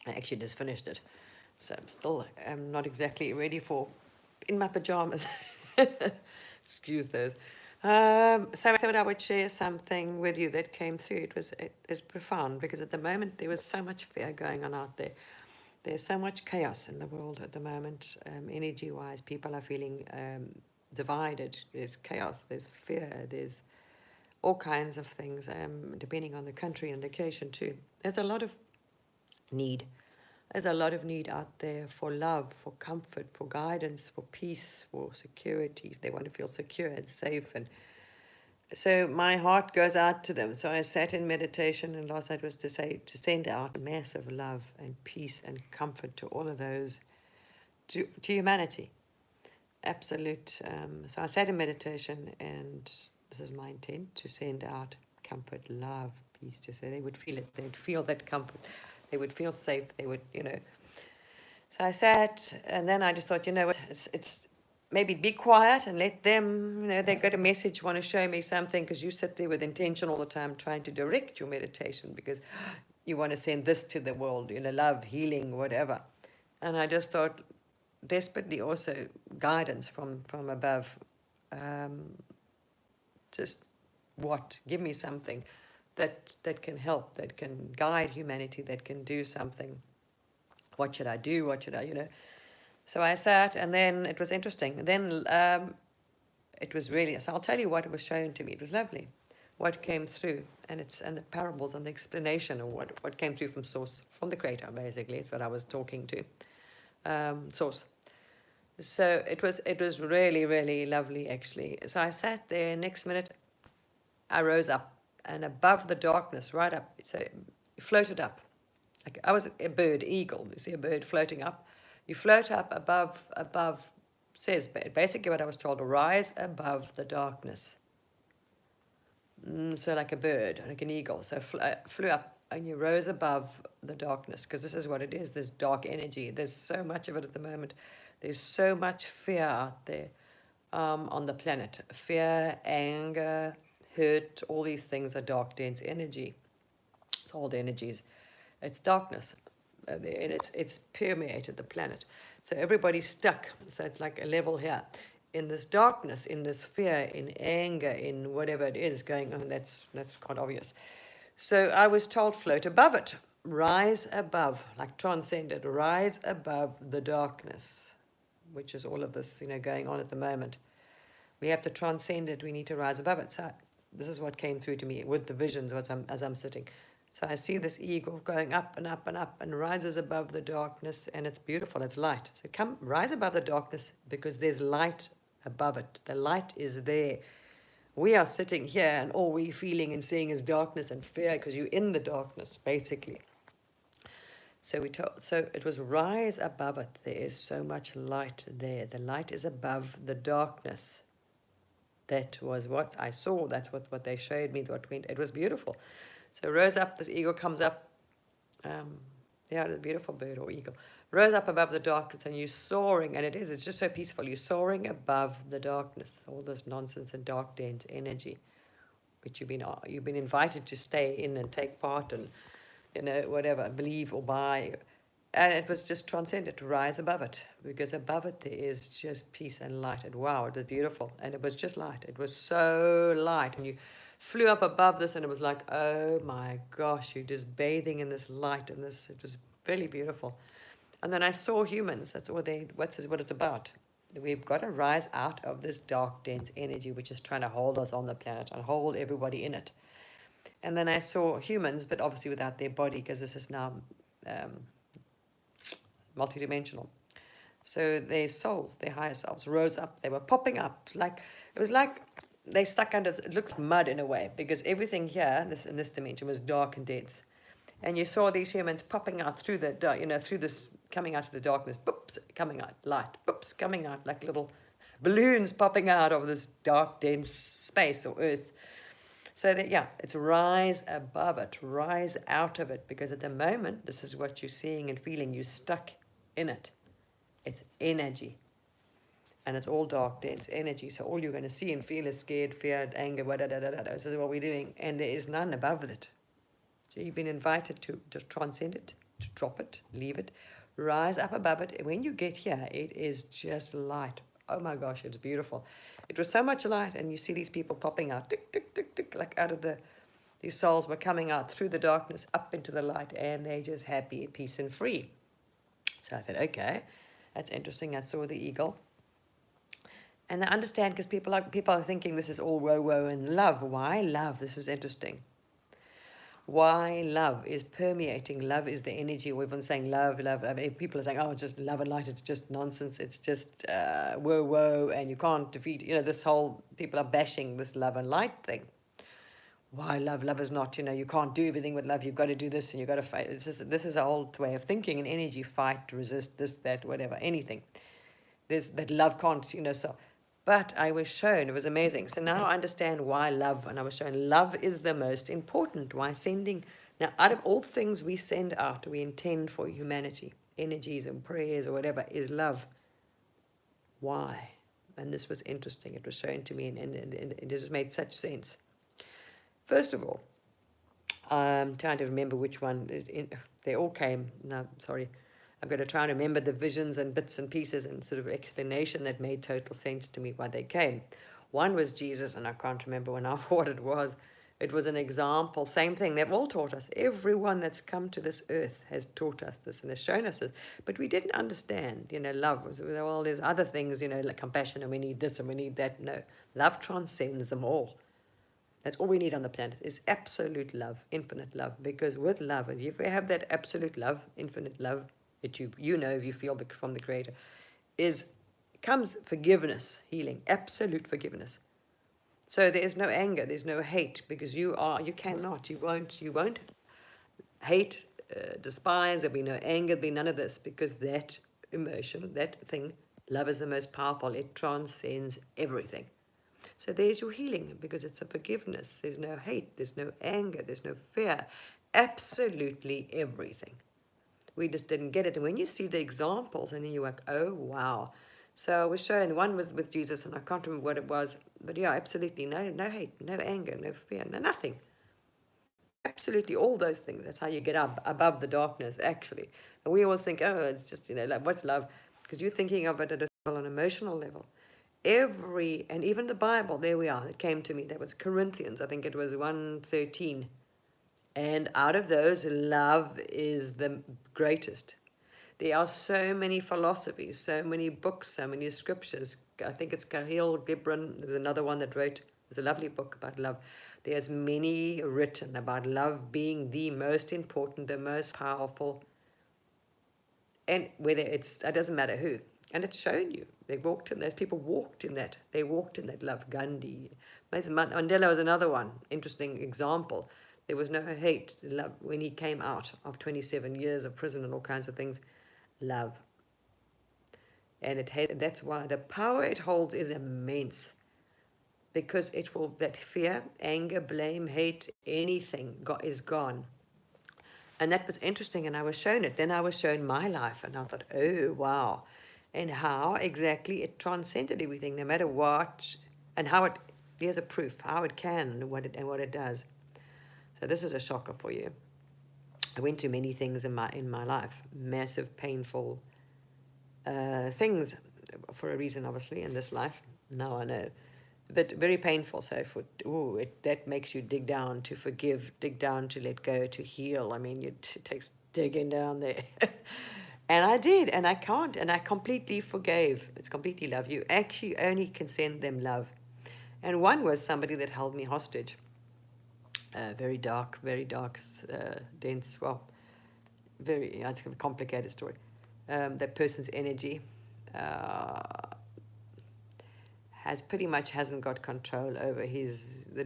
I actually just finished it. So I'm still not exactly ready for in my pajamas. Excuse those. So I thought I would share something with you that came through. It's profound because at the moment there was so much fear going on out there. There's so much chaos in the world at the moment, energy-wise. People are feeling divided. There's chaos. There's fear. There's all kinds of things, depending on the country and location too. There's a lot of need. There's a lot of need out there for love, for comfort, for guidance, for peace, for security. If they want to feel secure and safe. And so my heart goes out to them. So I sat in meditation, and last night was to send out massive love and peace and comfort to all of those, to humanity. Absolute. So I sat in meditation, and this is my intent, to send out comfort, love, peace, to say they would feel it. They'd feel that comfort. They would feel safe. They would, So I sat, and then I just thought, you know what, it's maybe be quiet and let them, they got a message, want to show me something, because you sit there with intention all the time trying to direct your meditation because you want to send this to the world, love, healing, whatever. And I just thought, desperately also guidance from above. Just give me something that can help, that can guide humanity, that can do something. What should I do? What should I? So I sat, and then it was interesting. And then it was really, so I'll tell you what was shown to me. It was lovely, what came through, and the parables and the explanation of what came through from source, from the creator, basically. It's what I was talking to, source. So it was really, really lovely, actually. So I sat there. Next minute, I rose up, and above the darkness, right up, so floated up. Like I was a bird, eagle. You see a bird floating up. You float up above, says basically what I was told, rise above the darkness. So like a bird, like an eagle. So flew up, and you rose above the darkness, because this is what it is, this dark energy. There's so much of it at the moment. There's so much fear out there on the planet. Fear, anger, hurt, all these things are dark, dense energy. It's all the energies. It's darkness, and it's permeated the planet. So everybody's stuck. So it's like a level here, in this darkness, in this fear, in anger, in whatever it is going on. That's quite obvious. So I was told, float above it, rise above, like transcended, rise above the darkness, which is all of this, going on at the moment. We have to transcend it. We need to rise above it. So this is what came through to me with the visions as I'm sitting. So I see this eagle going up and up and up, and rises above the darkness, and it's beautiful. It's light. So rise above the darkness, because there's light above it. The light is there. We are sitting here, and all we're feeling and seeing is darkness and fear, because you're in the darkness, basically. So it was rise above it. There is so much light there. The light is above the darkness. That was what I saw. That's what they showed me. It was beautiful. So rose up. This eagle comes up. The beautiful bird or eagle rose up above the darkness, and you're soaring. And it's just so peaceful. You're soaring above the darkness. All this nonsense and dark, dense energy, which you've been invited to stay in and take part in, whatever, believe or buy. And it was just transcended, to rise above it, because above it there is just peace and light. And wow, it was beautiful. And it was just light. It was so light. And you flew up above this, and it was like, oh my gosh, you're just bathing in this light and this. It was really beautiful. And then I saw humans. That's what it's about. We've got to rise out of this dark, dense energy, which is trying to hold us on the planet and hold everybody in it. And then I saw humans, but obviously without their body, because this is now multidimensional. So their souls, their higher selves, rose up. They were popping up. It was like they stuck under. It looks like mud in a way, because everything here, in this dimension, was dark and dense. And you saw these humans popping out through through this, coming out of the darkness. Boops, coming out light. Boops, coming out like little balloons popping out of this dark, dense space or earth. So that, it's rise above it, rise out of it, because at the moment, this is what you're seeing and feeling. You're stuck in it. It's energy. And it's all dark, dense energy. So all you're going to see and feel is scared, fear, anger, This is what we're doing. And there is none above it. So you've been invited to transcend it, to drop it, leave it, rise up above it. And when you get here, it is just light. Oh my gosh, it's beautiful. It was so much light, and you see these people popping out, tick, tick, tick, tick, like out of these souls were coming out through the darkness up into the light, and they're just happy, at peace, and free. So I said, okay, that's interesting. I saw the eagle. And I understand, because people are thinking this is all woe, woe, and love. Why love? This was interesting. Why love is permeating. Love is the energy. We've been saying love, love, love. People are saying, oh, it's just love and light. It's just nonsense. It's just whoa, whoa, and you can't defeat. This whole, people are bashing this love and light thing. Why love? Love is not, you can't do everything with love. You've got to do this and you've got to fight. This is an old way of thinking, and energy, fight, resist, this, that, whatever, anything. There's that love can't, so. But I was shown, it was amazing. So now I understand why love, and I was shown love is the most important. Why sending, now out of all things we send out, we intend for humanity, energies and prayers or whatever, is love. Why? And this was interesting. It was shown to me, and it just made such sense. First of all, I'm trying to remember which one is in, they all came, no, sorry. I'm going to try and remember the visions and bits and pieces and sort of explanation that made total sense to me why they came. One was Jesus, and I can't remember what it was. It was an example, same thing. They've all taught us. Everyone that's come to this earth has taught us this and has shown us this. But we didn't understand, love was, well, there's other things, like compassion, and we need this and we need that. No, love transcends them all. That's all we need on the planet, is absolute love, infinite love. Because with love, if you have that absolute love, infinite love, that if you feel from the Creator, comes forgiveness, healing, absolute forgiveness. So there is no anger, there's no hate, because you won't hate, despise. There'll be no anger, there'll be none of this, because that emotion, that thing, love is the most powerful. It transcends everything. So there's your healing, because it's a forgiveness. There's no hate, there's no anger, there's no fear. Absolutely everything. We just didn't get it. And when you see the examples, and then you're like, oh, wow. So I was showing, one was with Jesus, and I can't remember what it was. But yeah, absolutely no hate, no anger, no fear, nothing. Absolutely all those things. That's how you get up above the darkness, actually. And we always think, oh, it's just, like, what's love? Because you're thinking of it at an emotional level. And even the Bible, there we are, it came to me. That was Corinthians, I think it was 1:13. And out of those, love is the greatest. There are so many philosophies, so many books, so many scriptures. I think it's Kahlil Gibran. There's another one that wrote, there's a lovely book about love. There's many written about love being the most important, the most powerful. And whether it doesn't matter who. And it's shown you. Those people walked in that. They walked in that love. Gandhi. Mandela was another one. Interesting example. There was no hate, love, when he came out of 27 years of prison and all kinds of things. Love. And that's why the power it holds is immense. Because that fear, anger, blame, hate, anything is gone. And that was interesting, and I was shown it. Then I was shown my life, and I thought, oh, wow. And how exactly it transcended everything, no matter what, and there's a proof, how it can, and what it does. So this is a shocker for you. I went through many things in my life, massive, painful things, for a reason, obviously, in this life. Now I know. But very painful. So that makes you dig down to forgive, dig down to let go, to heal. I mean, it takes digging down there. And I did, and I can't, and I completely forgave. It's completely love. You actually only can send them love. And one was somebody that held me hostage. Very dark, dense, well, it's a complicated story. That person's energy hasn't got control over the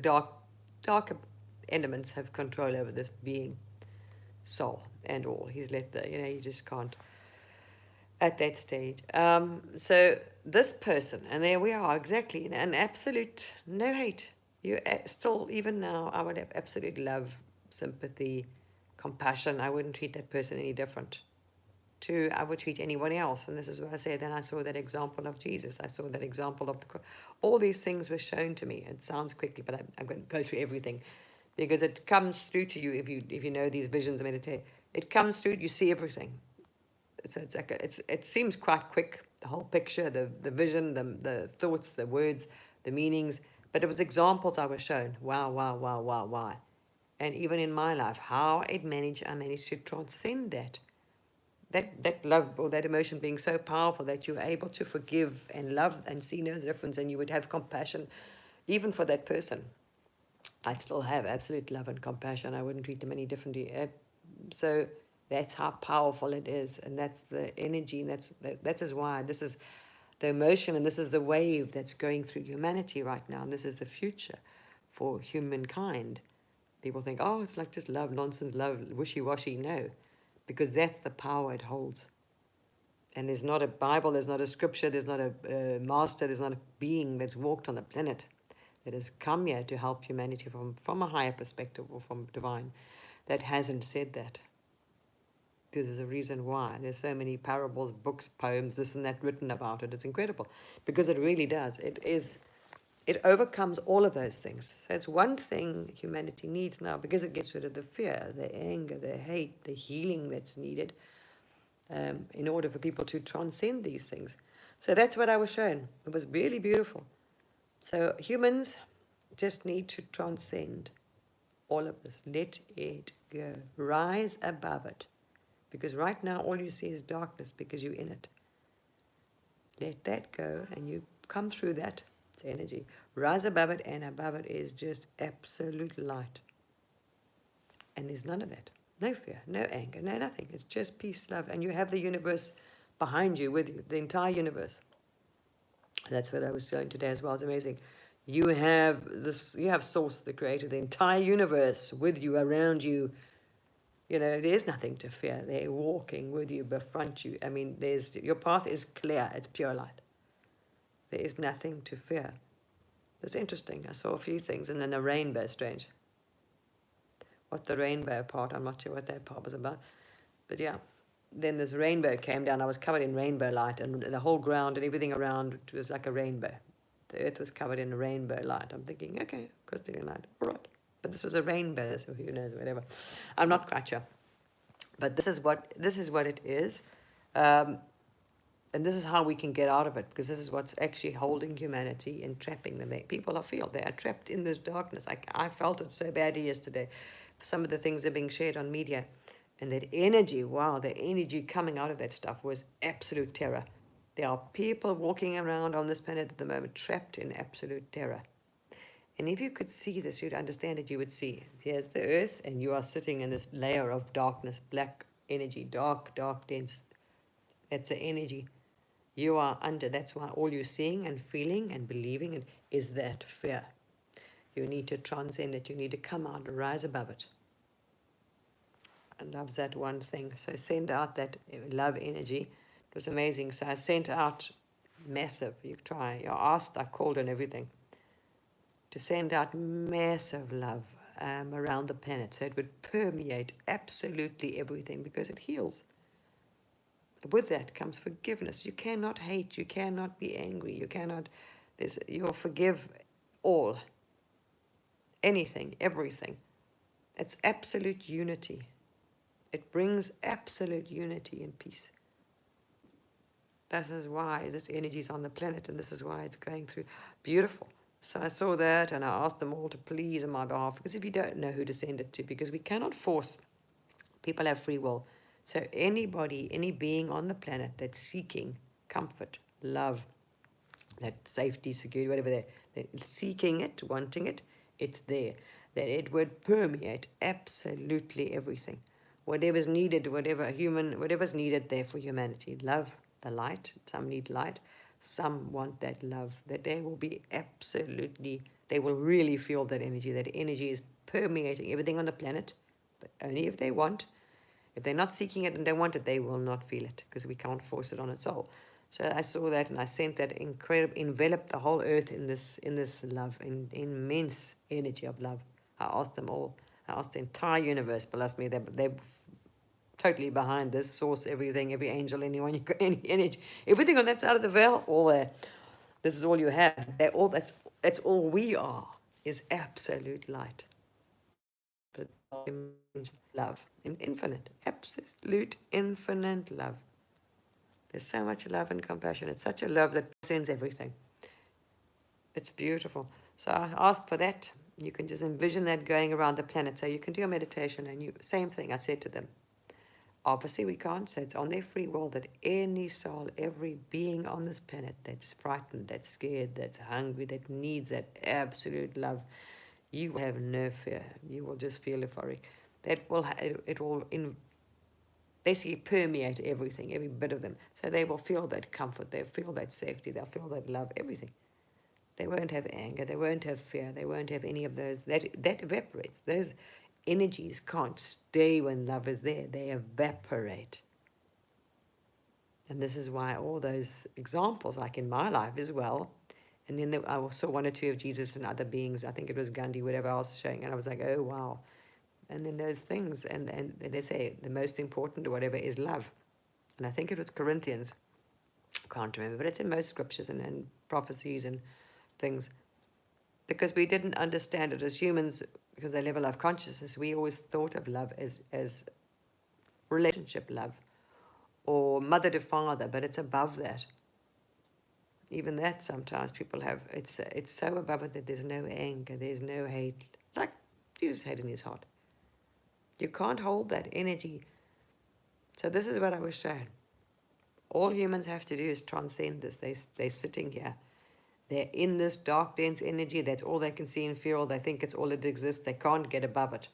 darker elements have control over this being, soul, and all. He's let he just can't at that stage. So this person, and there we are, exactly, an absolute no hate. You still, even now, I would have absolute love, sympathy, compassion. I wouldn't treat that person any different I would treat anyone else. And this is what I say. Then I saw that example of Jesus. I saw that example of all these things were shown to me. It sounds quickly, but I'm going to go through everything, because it comes through to you if you know these visions and meditate. It comes through, you see everything. So it's like it seems quite quick, the whole picture, the vision, the thoughts, the words, the meanings. But it was examples I was shown. Wow, wow, wow, wow, wow. And even in my life, how I managed to transcend that love or that emotion being so powerful that you're able to forgive and love and see no difference, and you would have compassion even for that person. I still have absolute love and compassion. I wouldn't treat them any differently. So that's how powerful it is, and that's the energy, and that is why this is the emotion, and this is the wave that's going through humanity right now, and this is the future for humankind. People think, oh, it's like just love, nonsense, love, wishy-washy. No, because that's the power it holds. And there's not a Bible, there's not a scripture, there's not a master, there's not a being that's walked on the planet that has come here to help humanity from a higher perspective or from divine that hasn't said that. There's a reason why. There's so many parables, books, poems, this and that written about it. It's incredible because it really does. It overcomes all of those things. So it's one thing humanity needs now because it gets rid of the fear, the anger, the hate, the healing that's needed in order for people to transcend these things. So that's what I was shown. It was really beautiful. So humans just need to transcend all of this. Let it go. Rise above it. Because right now all you see is darkness because you're in it. Let that go and you come through that. It's energy. Rise above it, and above it is just absolute light. And there's none of that. No fear, no anger, no nothing. It's just peace, love. And you have the universe behind you, with you, the entire universe. That's what I was showing today as well. It's amazing. You have Source, the Creator, the entire universe with you, around you. You know, there's nothing to fear. They're walking with you, befront you. I mean, your path is clear. It's pure light. There is nothing to fear. It's interesting. I saw a few things, and then a rainbow. Strange. What the rainbow part? I'm not sure what that part was about. But yeah, then this rainbow came down. I was covered in rainbow light, and the whole ground and everything around it was like a rainbow. The earth was covered in a rainbow light. I'm thinking, okay, crystalline light, all right. But this was a rainbow, so who knows, whatever. I'm not quite sure. But this is what it is. And this is how we can get out of it, because this is what's actually holding humanity and trapping them. People feel they are trapped in this darkness. I felt it so badly yesterday. Some of the things are being shared on media. And that energy, wow, the energy coming out of that stuff was absolute terror. There are people walking around on this planet at the moment trapped in absolute terror. And if you could see this, you'd understand it, you would see. Here's the earth, and you are sitting in this layer of darkness, black energy, dark, dark, dense. That's the energy. You are under. That's why all you're seeing and feeling and believing is that fear. You need to transcend it. You need to come out and rise above it. I love that one thing. So send out that love energy. It was amazing. So I sent out massive. You try. You asked. I called and everything. To send out massive love around the planet, so it would permeate absolutely everything, because it heals. With that comes forgiveness. You cannot hate. You cannot be angry. You cannot. You'll forgive all. Anything, everything. It's absolute unity. It brings absolute unity and peace. That is why this energy is on the planet, and this is why it's going through. Beautiful. So I saw that, and I asked them all to please on my behalf, because if you don't know who to send it to, because we cannot force, people have free will. So anybody, any being on the planet that's seeking comfort, love, that safety, security, whatever they're seeking it, wanting it, it's there. That it would permeate absolutely everything. Whatever's needed, whatever's needed there for humanity. Love, the light. Some need light. Some want that love. That they will be absolutely, they will really feel that energy. That energy is permeating everything on the planet, but only if they want. If they're not seeking it and don't want it, they will not feel it, because we can't force it on its soul. So I saw that, and I sent that incredible, enveloped the whole earth in this love, in immense energy of love. I asked them all. I asked the entire universe, bless me, they're totally behind this source, everything, every angel, anyone, you got any energy, everything on that side of the veil, all there. This is all you have. That's all we are, is absolute light. But love, infinite, absolute infinite love. There's so much love and compassion. It's such a love that transcends everything. It's beautiful. So I asked for that. You can just envision that going around the planet. So you can do a meditation, and same thing I said to them. Obviously, we can't, so it's on their free will that any soul, every being on this planet that's frightened, that's scared, that's hungry, that needs that absolute love, you will have no fear. You will just feel euphoric. That will it will basically permeate everything, every bit of them. So they will feel that comfort, they'll feel that safety, they'll feel that love, everything. They won't have anger, they won't have fear, they won't have any of those. That evaporates. Those energies can't stay when love is there, they evaporate. And this is why all those examples, like in my life as well, and then I saw one or two of Jesus and other beings, I think it was Gandhi, whatever I was showing, and I was like, oh, wow. And then those things, and they say the most important or whatever is love. And I think it was Corinthians, can't remember, but it's in most scriptures and prophecies and things. Because we didn't understand it as humans, because they level of consciousness, we always thought of love as relationship love or mother to father, but it's above that. Even that sometimes people have, it's so above it that there's no anger, there's no hate, like Jesus had in his heart. You can't hold that energy. So this is what I was shown. All humans have to do is transcend this. They're sitting here. They're in this dark, dense energy. That's all they can see and feel. They think it's all that exists. They can't get above it.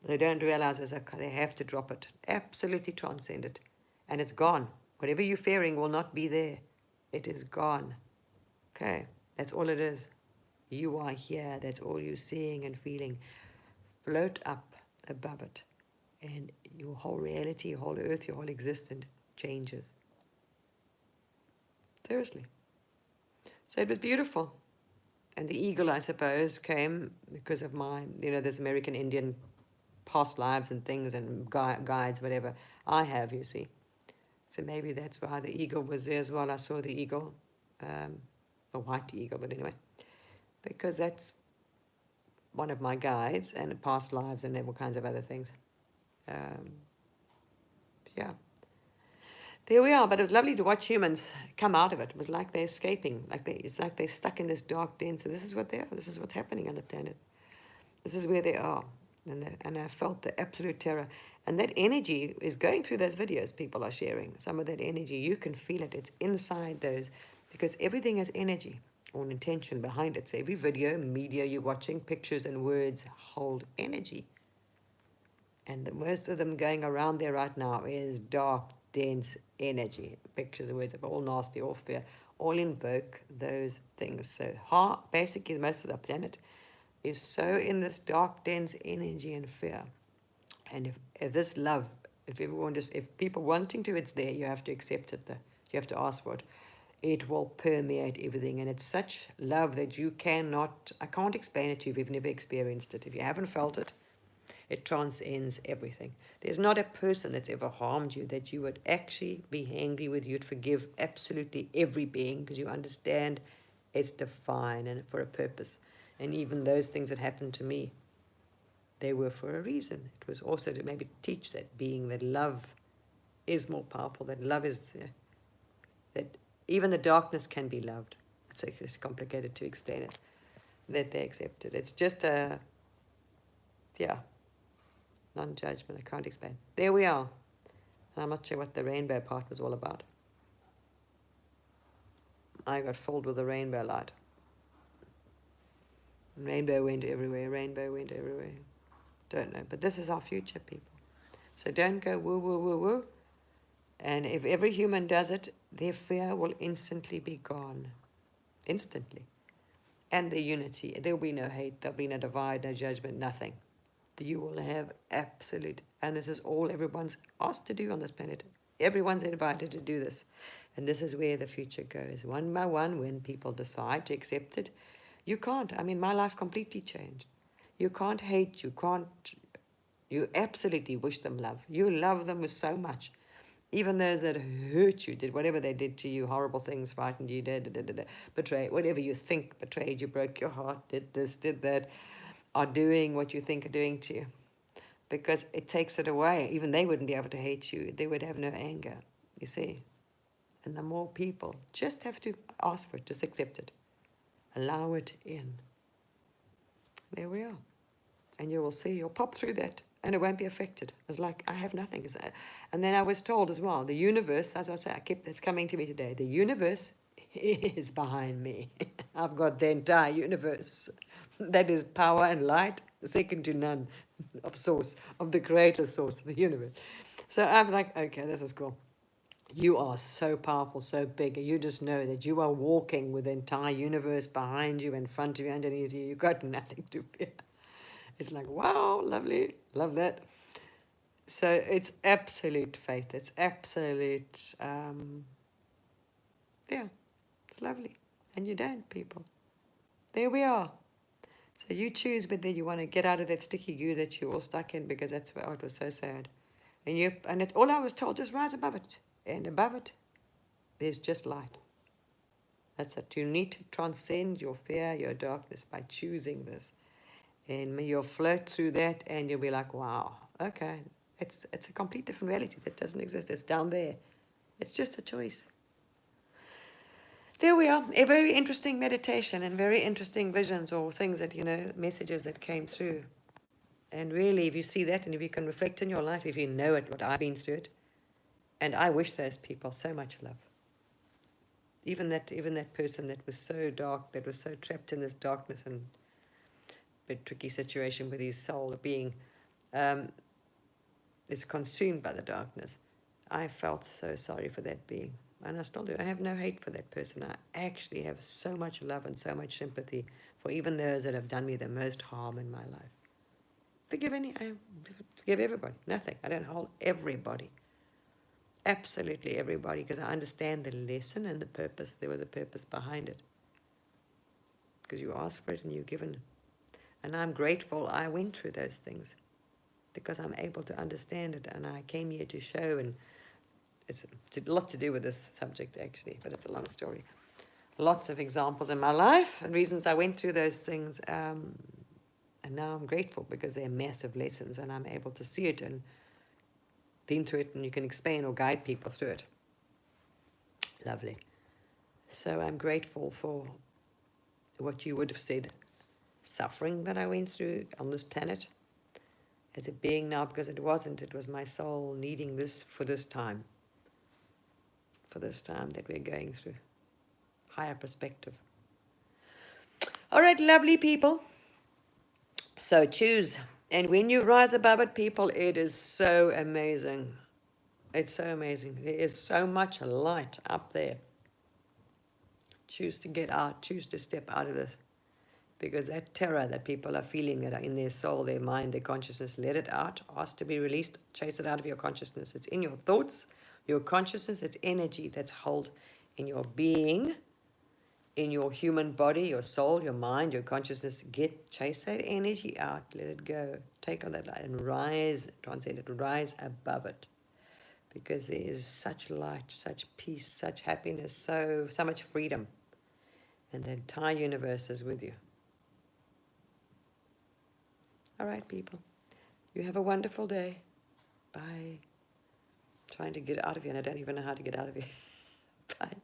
They don't realize they have to drop it. Absolutely transcend it. And it's gone. Whatever you're fearing will not be there. It is gone. Okay, that's all it is. You are here. That's all you're seeing and feeling. Float up above it. And your whole reality, your whole earth, your whole existence changes. Seriously. So it was beautiful. And the eagle, I suppose, came because of my, this American Indian past lives and things and guides, whatever I have, you see. So maybe that's why the eagle was there as well. I saw the eagle, a white eagle, but anyway, because that's one of my guides and past lives and all kinds of other things. Yeah. There we are, but it was lovely to watch humans come out of it. It was like they're escaping, it's like they're stuck in this dark den. So this is what they are. This is what's happening on the planet. This is where they are. And I felt the absolute terror. And that energy is going through those videos people are sharing. Some of that energy, you can feel it. It's inside those, because everything has energy or an intention behind it. So every video, media you're watching, pictures and words hold energy. And most of them going around there right now is dark, dense energy. Pictures and words are all nasty, all fear, all invoke those things. So basically most of the planet is so in this dark, dense energy and fear. And if this love, if people wanting to, it's there. You have to accept it. You have to ask for it. It will permeate everything. And it's such love that I can't explain it to you if you've never experienced it. If you haven't felt it, it transcends everything. There's not a person that's ever harmed you that you would actually be angry with. You'd forgive absolutely every being because you understand it's divine and for a purpose. And even those things that happened to me, they were for a reason. It was also to maybe teach that being that love is more powerful, that love is, that even the darkness can be loved. It's complicated to explain it, that they accept it. It's just non-judgment. I can't explain. There we are. And I'm not sure what the rainbow part was all about. I got filled with the rainbow light. Rainbow went everywhere. Rainbow went everywhere. Don't know. But this is our future, people. So don't go woo, woo, woo, woo. And if every human does it, their fear will instantly be gone. Instantly. And the unity. There will be no hate. There will be no divide, no judgment, nothing. You will have absolute, and this is all everyone's asked to do on this planet. Everyone's invited to do this. And this is where the future goes. One by one, when people decide to accept it, you can't. I mean, my life completely changed. You can't hate. You absolutely wish them love. You love them with so much. Even those that hurt you, did whatever they did to you, horrible things, frightened you, betrayed, whatever you think betrayed you, broke your heart, did this, did that. are doing what you think are doing to you, because it takes it away. Even they wouldn't be able to hate you. They would have no anger, you see. And the more people just have to ask for it, just accept it, allow it in. There we are. And you will see, you'll pop through that and it won't be affected. It's like, I have nothing. And then I was told as well, the universe, as I say, that's coming to me today, the universe is behind me. I've got the entire universe. That is power and light, second to none of source, of the creator source of the universe. So I'm like, okay, this is cool. You are so powerful, so big. You just know that you are walking with the entire universe behind you, in front of you, underneath you. You've got nothing to fear. It's like, wow, lovely. Love that. So it's absolute faith. It's absolute, yeah, it's lovely. And you don't, people. There we are. So you choose whether you want to get out of that sticky goo that you're all stuck in, because that's why it was so sad. And it's all I was told, just rise above it. And above it, there's just light. That's it. You need to transcend your fear, your darkness by choosing this. And you'll float through that and you'll be like, wow, okay. It's a complete different reality that doesn't exist. It's down there. It's just a choice. There we are. A very interesting meditation and very interesting visions or things that, messages that came through. And really, if you see that and if you can reflect in your life, if you know it, what I've been through it, and I wish those people so much love. Even that person that was so dark, that was so trapped in this darkness and a bit tricky situation with his soul being is consumed by the darkness. I felt so sorry for that being. And I still do. I have no hate for that person. I actually have so much love and so much sympathy for even those that have done me the most harm in my life. I forgive everybody. Nothing. I don't hold everybody. Absolutely everybody, because I understand the lesson and the purpose. There was a purpose behind it. Because you asked for it and you're given it. And I'm grateful I went through those things, because I'm able to understand it. And I came here to show, and it's a lot to do with this subject actually, but it's a long story. Lots of examples in my life and reasons I went through those things. And now I'm grateful because they're massive lessons and I'm able to see it and been through it, and you can explain or guide people through it. Lovely. So I'm grateful for what you would have said, suffering that I went through on this planet as a being now, because it wasn't. It was my soul needing this for this time that we're going through. Higher perspective. All right, lovely people. So choose. And when you rise above it, people, it is so amazing. It's so amazing. There is so much light up there. Choose to get out. Choose to step out of this. Because that terror that people are feeling that are in their soul, their mind, their consciousness, let it out. Ask to be released. Chase it out of your consciousness. It's in your thoughts, your consciousness. It's energy that's held in your being, in your human body, your soul, your mind, your consciousness. Chase that energy out. Let it go. Take on that light and rise, transcend it, rise above it. Because there is such light, such peace, such happiness, so much freedom. And the entire universe is with you. All right, people. You have a wonderful day. Bye. Trying to get out of here, and I don't even know how to get out of here. Bye.